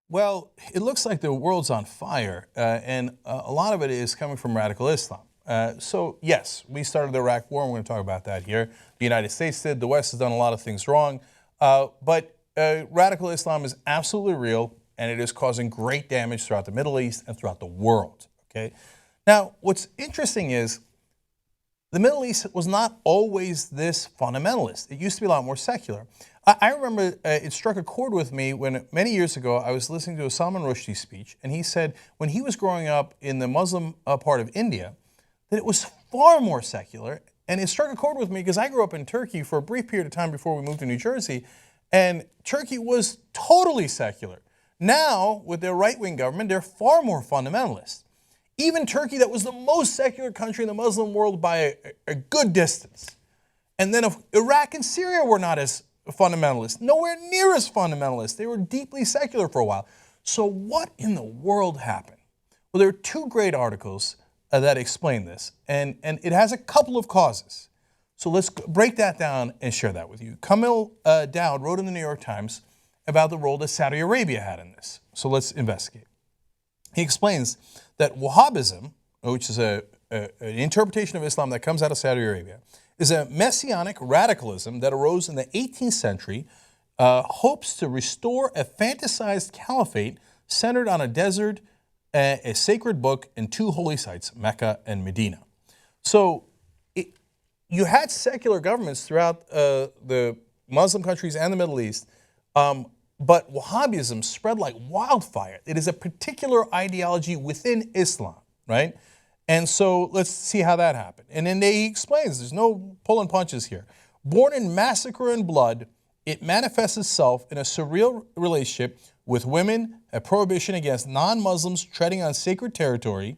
Well, it looks like the world's on fire, and a lot of it is coming from radical Islam. So, yes, we started the Iraq War, and we're going to talk about that here. The United States did. The West has done a lot of things wrong. But radical Islam is absolutely real, and it is causing great damage throughout the Middle East and throughout the world. Okay. Now, what's interesting is the Middle East was not always this fundamentalist. It used to be a lot more secular. I remember it struck a chord with me when many years ago I was listening to a Salman Rushdie speech, and he said when he was growing up in the Muslim part of India, that it was far more secular. And it struck a chord with me because I grew up in Turkey for a brief period of time before we moved to New Jersey, and Turkey was totally secular. Now, with their right-wing government, they're far more fundamentalist. Even Turkey, that was the most secular country in the Muslim world by a good distance. And then Iraq and Syria were not as fundamentalist, nowhere near as fundamentalist. They were deeply secular for a while. So what in the world happened? Well, there are two great articles that explain this, and it has a couple of causes. So let's break that down and share that with you. Kamil Dowd wrote in the New York Times about the role that Saudi Arabia had in this. So let's investigate. He explains that Wahhabism, which is an interpretation of Islam that comes out of Saudi Arabia, is a messianic radicalism that arose in the 18th century, hopes to restore a fantasized caliphate centered on a desert, a sacred book, and two holy sites, Mecca and Medina. So you had secular governments throughout the Muslim countries and the Middle East, but Wahhabism spread like wildfire. It is a particular ideology within Islam, right? And so let's see how that happened. And then he explains, there's no pulling punches here. Born in massacre and blood, it manifests itself in a surreal relationship with women, a prohibition against non-Muslims treading on sacred territory,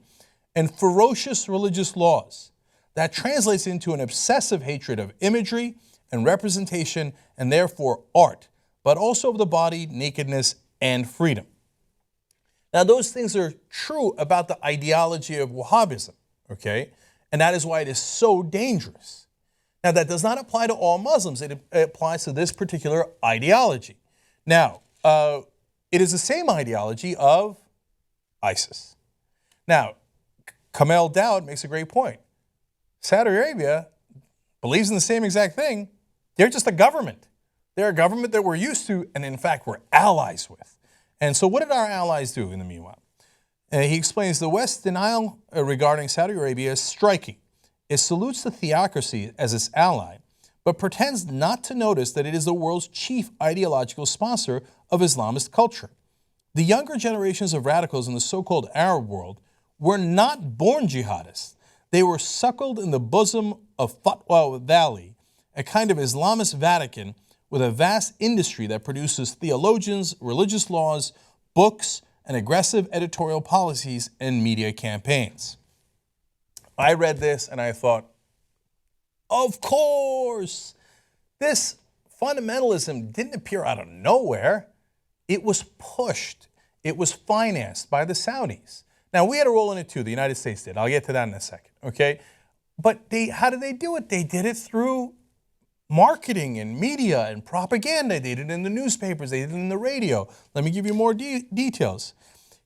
and ferocious religious laws. That translates into an obsessive hatred of imagery and representation, and therefore art, but also of the body, nakedness, and freedom. Now, those things are true about the ideology of Wahhabism, okay? And that is why it is so dangerous. Now, that does not apply to all Muslims. It applies to this particular ideology. Now, it is the same ideology of ISIS. Now, Kamel Dowd makes a great point. Saudi Arabia believes in the same exact thing. They're just a government. They're a government that we're used to and, in fact, we're allies with. And so what did our allies do in the meanwhile? He explains the West's denial regarding Saudi Arabia is striking. It salutes the theocracy as its ally, but pretends not to notice that it is the world's chief ideological sponsor of Islamist culture. The younger generations of radicals in the so-called Arab world were not born jihadists. They were suckled in the bosom of Fatwa Valley, a kind of Islamist Vatican with a vast industry that produces theologians, religious laws, books, and aggressive editorial policies and media campaigns. I read this and I thought, of course, this fundamentalism didn't appear out of nowhere. It was pushed. It was financed by the Saudis. Now, we had a role in it too. The United States did. I'll get to that in a second, okay? But how did they do it? They did it through marketing and media and propaganda. They did it in the newspapers. They did it in the radio. Let me give you more details.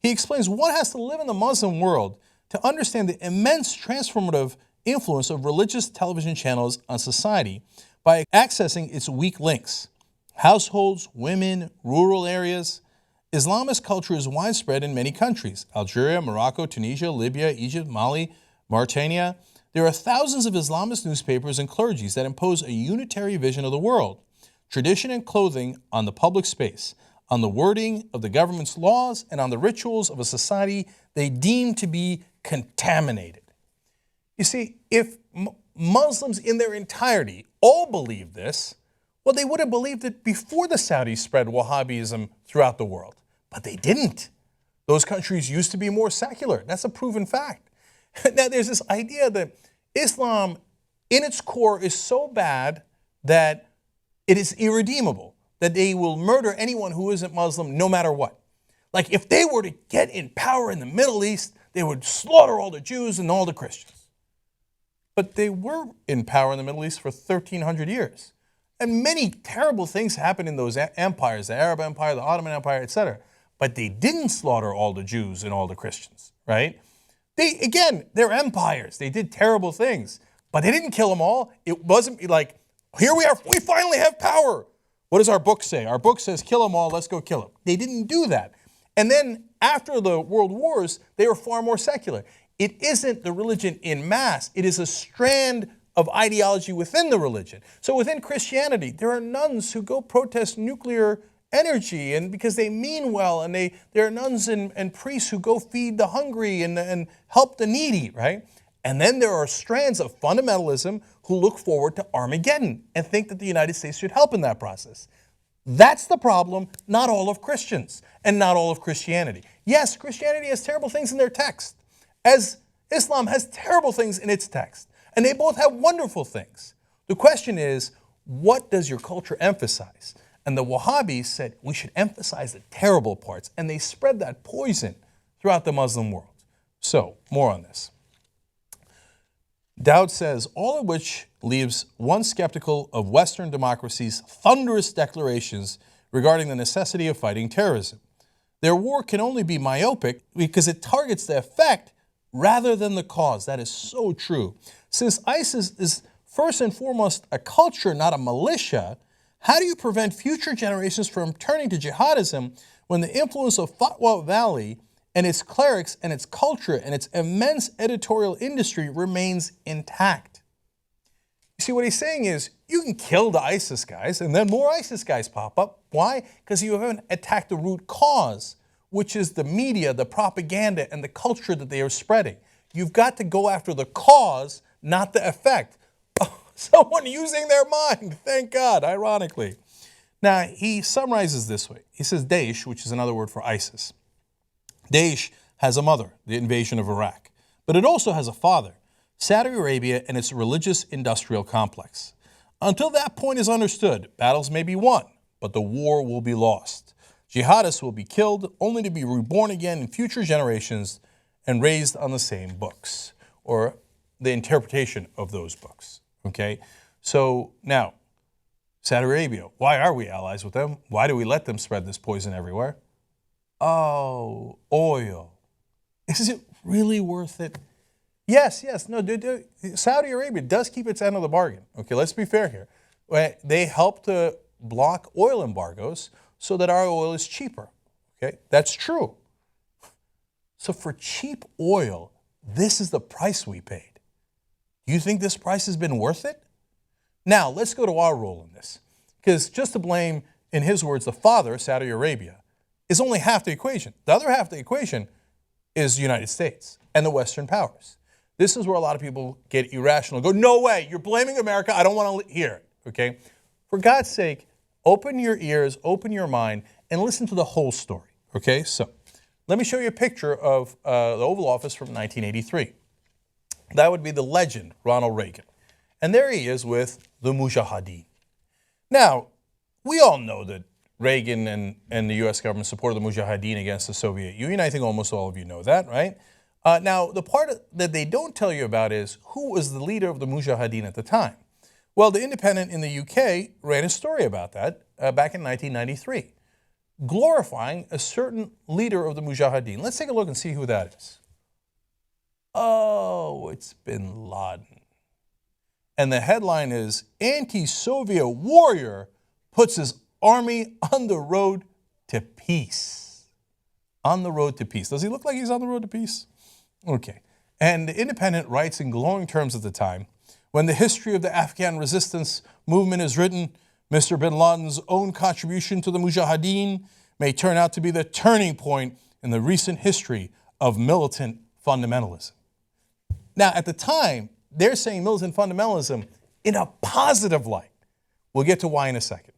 He explains one has to live in the Muslim world to understand the immense transformative influence of religious television channels on society by accessing its weak links. Households, women, rural areas. Islamist culture is widespread in many countries: Algeria, Morocco, Tunisia, Libya, Egypt, Mali, Mauritania. There are thousands of Islamist newspapers and clergies that impose a unitary vision of the world, tradition and clothing on the public space, on the wording of the government's laws, and on the rituals of a society they deem to be contaminated. You see, if Muslims in their entirety all believed this, well, they would have believed it before the Saudis spread Wahhabism throughout the world. But they didn't. Those countries used to be more secular. That's a proven fact. Now, there's this idea that Islam, in its core, is so bad that it is irredeemable, that they will murder anyone who isn't Muslim no matter what. Like, if they were to get in power in the Middle East, they would slaughter all the Jews and all the Christians. But they were in power in the Middle East for 1,300 years. And many terrible things happened in those empires, the Arab Empire, the Ottoman Empire, etc. but they didn't slaughter all the Jews and all the Christians, right? They're empires. They did terrible things, but they didn't kill them all. It wasn't like, here we are, we finally have power. What does our book say? Our book says, kill them all, let's go kill them. They didn't do that. And then after the world wars, they were far more secular. It isn't the religion in mass. It is a strand of ideology within the religion. So within Christianity, there are nuns who go protest nuclear energy, and because they mean well, and there are nuns and priests who go feed the hungry and help the needy, right? And then there are strands of fundamentalism who look forward to Armageddon and think that the United States should help in that process. That's the problem, not all of Christians and not all of Christianity. Yes, Christianity has terrible things in their text, as Islam has terrible things in its text. And they both have wonderful things. The question is, what does your culture emphasize? And the Wahhabis said we should emphasize the terrible parts, and they spread that poison throughout the Muslim world. So, more on this. Dowd says, all of which leaves one skeptical of Western democracy's thunderous declarations regarding the necessity of fighting terrorism. Their war can only be myopic because it targets the effect rather than the cause. That is so true. Since ISIS is first and foremost a culture, not a militia, how do you prevent future generations from turning to jihadism when the influence of Fatwa Valley and its clerics and its culture and its immense editorial industry remains intact? You see, what he's saying is you can kill the ISIS guys and then more ISIS guys pop up. Why? Because you haven't attacked the root cause, which is the media, the propaganda, and the culture that they are spreading. You've got to go after the cause, not the effect. Oh, someone using their mind, thank God, ironically. Now, he summarizes this way. He says Daesh, which is another word for ISIS. Daesh has a mother, the invasion of Iraq, but it also has a father, Saudi Arabia and its religious industrial complex. Until that point is understood, battles may be won, but the war will be lost. Jihadists will be killed, only to be reborn again in future generations and raised on the same books, or the interpretation of those books, okay? So now, Saudi Arabia, why are we allies with them? Why do we let them spread this poison everywhere? Oh, oil. Is it really worth it? Yes, no, Saudi Arabia does keep its end of the bargain. Okay, let's be fair here. They help to block oil embargoes so that our oil is cheaper. Okay, that's true. So for cheap oil, this is the price we paid. Do you think this price has been worth it? Now, let's go to our role in this. Because just to blame, in his words, the father, Saudi Arabia, is only half the equation. The other half of the equation is the United States and the Western powers. This is where a lot of people get irrational, go, no way, you're blaming America, I don't want to hear it, okay? For God's sake, open your ears, open your mind, and listen to the whole story, okay? So, let me show you a picture of the Oval Office from 1983. That would be the legend, Ronald Reagan. And there he is with the Mujahideen. Now, we all know that Reagan and the U.S. government supported the Mujahideen against the Soviet Union. I think almost all of you know that, right? Now, the part that they don't tell you about is who was the leader of the Mujahideen at the time. Well, The Independent in the UK ran a story about that back in 1993, glorifying a certain leader of the Mujahideen. Let's take a look and see who that is. Oh, it's bin Laden. And the headline is, Anti-Soviet Warrior Puts His Army on the Road to Peace. On the road to peace. Does he look like he's on the road to peace? Okay. And The Independent writes in glowing terms at the time, when the history of the Afghan resistance movement is written, Mr. bin Laden's own contribution to the Mujahideen may turn out to be the turning point in the recent history of militant fundamentalism. Now, at the time, they're saying militant fundamentalism in a positive light. We'll get to why in a second.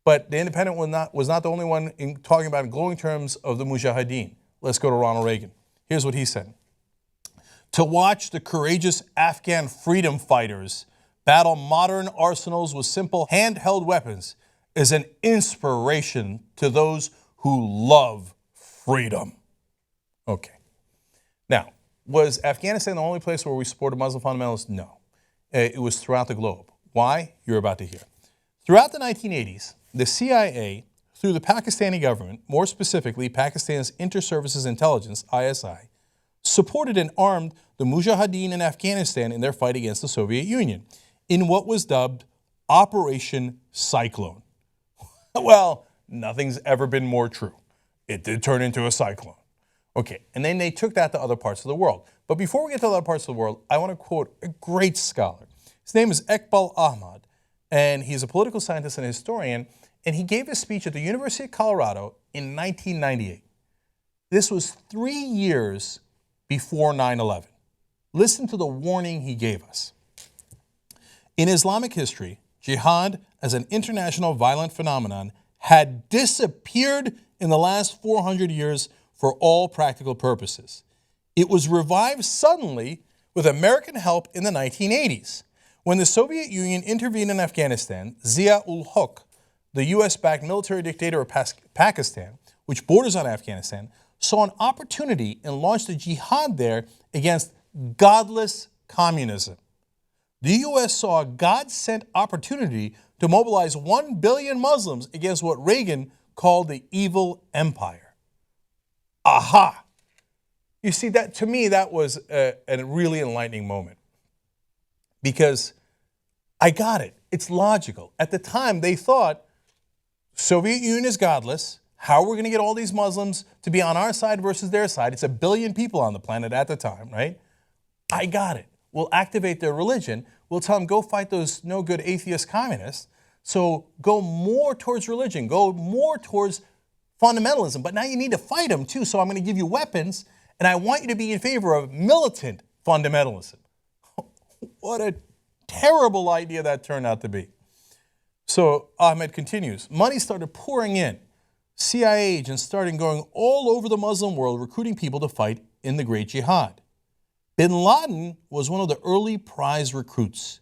But The Independent was not the only one in talking about in glowing terms of the Mujahideen. Let's go to Ronald Reagan. Here's what he said. To watch the courageous Afghan freedom fighters battle modern arsenals with simple handheld weapons is an inspiration to those who love freedom. Okay. Now, was Afghanistan the only place where we supported Muslim fundamentalists? No. It was throughout the globe. Why? You're about to hear. Throughout the 1980s, the CIA, through the Pakistani government, more specifically Pakistan's Inter-Services Intelligence, ISI, supported and armed the Mujahideen in Afghanistan in their fight against the Soviet Union in what was dubbed Operation Cyclone. Well, nothing's ever been more true. It did turn into a cyclone. Okay, and then they took that to other parts of the world. But before we get to other parts of the world, I want to quote a great scholar. His name is Iqbal Ahmad, and he's a political scientist and historian, and he gave a speech at the University of Colorado in 1998. This was 3 years before 9/11. Listen to the warning he gave us. In Islamic history, jihad as an international violent phenomenon had disappeared in the last 400 years for all practical purposes. It was revived suddenly with American help in the 1980s. When the Soviet Union intervened in Afghanistan, Zia-ul-Haq, the US-backed military dictator of Pakistan, which borders on Afghanistan, saw an opportunity and launched a jihad there against godless communism. The US saw a God-sent opportunity to mobilize 1 billion Muslims against what Reagan called the evil empire. Aha! You see, that to me, that was a really enlightening moment. Because I got it. It's logical. At the time, they thought, Soviet Union is godless. How are we going to get all these Muslims to be on our side versus their side? It's 1 billion people on the planet at the time, right? I got it. We'll activate their religion. We'll tell them, go fight those no-good atheist communists. So go more towards religion. Go more towards fundamentalism. But now you need to fight them, too. So I'm going to give you weapons, and I want you to be in favor of militant fundamentalism. What a terrible idea that turned out to be. So Ahmed continues, money started pouring in. CIA agents started going all over the Muslim world recruiting people to fight in the Great Jihad. Bin Laden was one of the early prize recruits.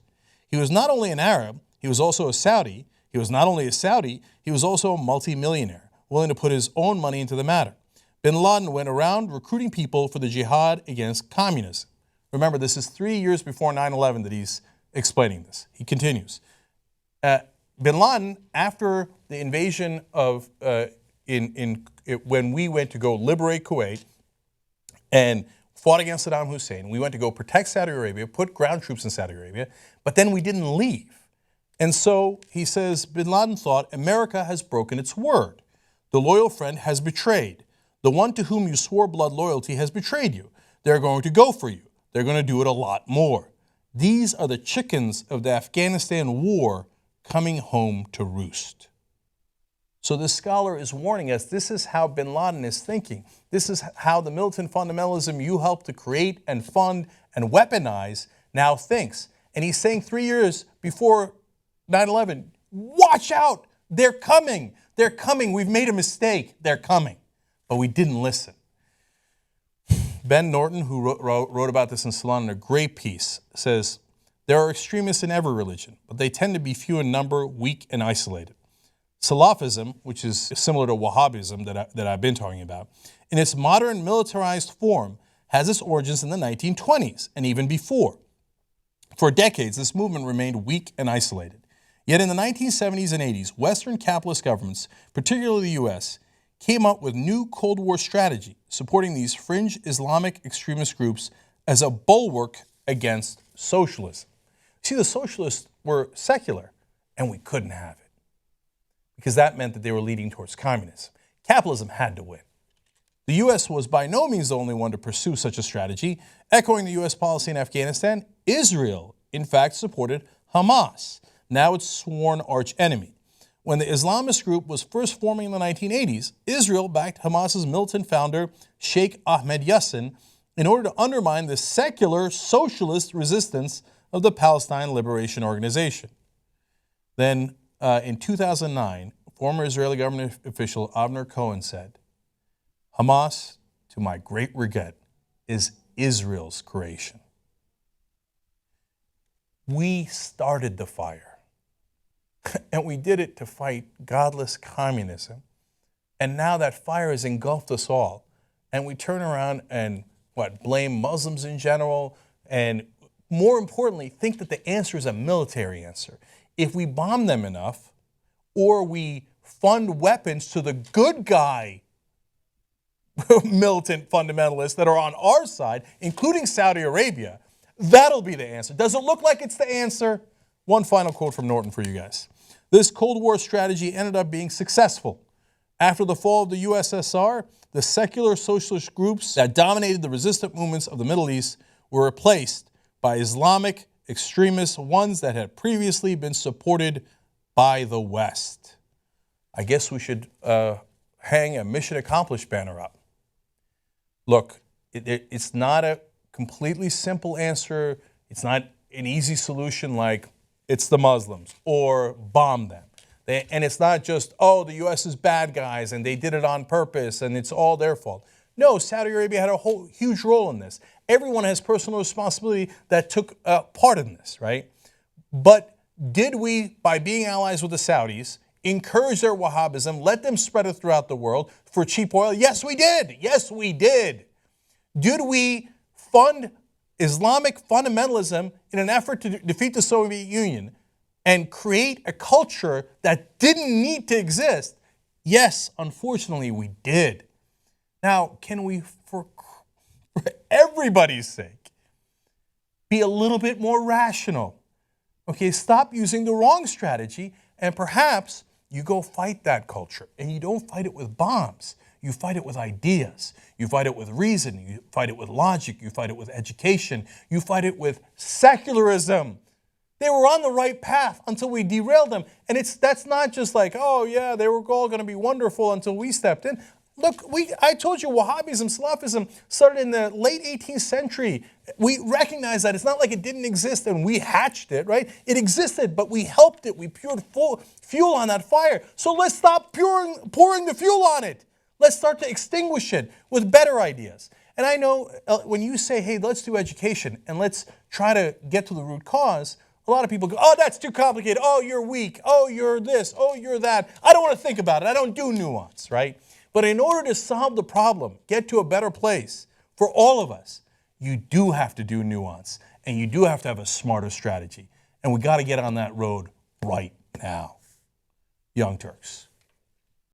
He was not only an Arab, he was also a Saudi. He was not only a Saudi, he was also a multimillionaire, willing to put his own money into the matter. Bin Laden went around recruiting people for the jihad against communism. Remember, this is 3 years before 9/11 that he's explaining this. He continues. Bin Laden, after the invasion of, when we went to go liberate Kuwait and fought against Saddam Hussein, we went to go protect Saudi Arabia, put ground troops in Saudi Arabia, but then we didn't leave. And so he says, Bin Laden thought, America has broken its word. The loyal friend has betrayed. The one to whom you swore blood loyalty has betrayed you. They're going to go for you. They're going to do it a lot more. These are the chickens of the Afghanistan war coming home to roost. So this scholar is warning us, this is how Bin Laden is thinking. This is how the militant fundamentalism you helped to create and fund and weaponize now thinks. And he's saying 3 years before 9/11, watch out, they're coming. They're coming. We've made a mistake. They're coming. But we didn't listen. Ben Norton, who wrote about this in Salon in a great piece, says, there are extremists in every religion, but they tend to be few in number, weak, and isolated. Salafism, which is similar to Wahhabism that I've been talking about, in its modern militarized form, has its origins in the 1920s and even before. For decades, this movement remained weak and isolated. Yet in the 1970s and 80s, Western capitalist governments, particularly the US, came up with new Cold War strategy, supporting these fringe Islamic extremist groups as a bulwark against socialism. See, the socialists were secular, and we couldn't have it, because that meant that they were leading towards communism. Capitalism had to win. The US was by no means the only one to pursue such a strategy. Echoing the US policy in Afghanistan, Israel, in fact, supported Hamas, now its sworn archenemy. When the Islamist group was first forming in the 1980s, Israel backed Hamas's militant founder, Sheikh Ahmed Yassin, in order to undermine the secular socialist resistance of the Palestine Liberation Organization. Then, in 2009, former Israeli government official Avner Cohen said, Hamas, to my great regret, is Israel's creation. We started the fire. And we did it to fight godless communism. And now that fire has engulfed us all. And we turn around and, blame Muslims in general. And more importantly, think that the answer is a military answer. If we bomb them enough, or we fund weapons to the good guy militant fundamentalists that are on our side, including Saudi Arabia, that'll be the answer. Does it look like it's the answer? One final quote from Norton for you guys. This Cold War strategy ended up being successful. After the fall of the USSR, the secular socialist groups that dominated the resistant movements of the Middle East were replaced by Islamic extremists, ones that had previously been supported by the West. I guess we should hang a mission accomplished banner up. Look, it's not a completely simple answer. It's not an easy solution like it's the Muslims or bomb them. And it's not just, oh, the U.S. is bad guys and they did it on purpose and it's all their fault. No, Saudi Arabia had a huge role in this. Everyone has personal responsibility that took part in this, right? But did we, by being allies with the Saudis, encourage their Wahhabism, let them spread it throughout the world for cheap oil? Yes, we did. Yes, we did. Did we fund Islamic fundamentalism in an effort to defeat the Soviet Union and create a culture that didn't need to exist? Yes, unfortunately, we did. Now, can we, for everybody's sake, be a little bit more rational? Okay, stop using the wrong strategy, and perhaps you go fight that culture. And you don't fight it with bombs. You fight it with ideas. You fight it with reason. You fight it with logic. You fight it with education. You fight it with secularism. They were on the right path until we derailed them. And that's not just like, oh yeah, they were all going to be wonderful until we stepped in. Look, I told you Wahhabism, Salafism started in the late 18th century. We recognize that. It's not like it didn't exist and we hatched it, right? It existed, but we helped it. We poured fuel on that fire. So let's stop pouring the fuel on it. Let's start to extinguish it with better ideas. And I know when you say, hey, let's do education and let's try to get to the root cause, a lot of people go, oh, that's too complicated. Oh, you're weak. Oh, you're this. Oh, you're that. I don't want to think about it. I don't do nuance, right? But in order to solve the problem, get to a better place for all of us, you do have to do nuance and you do have to have a smarter strategy. And we got to get on that road right now. Young Turks.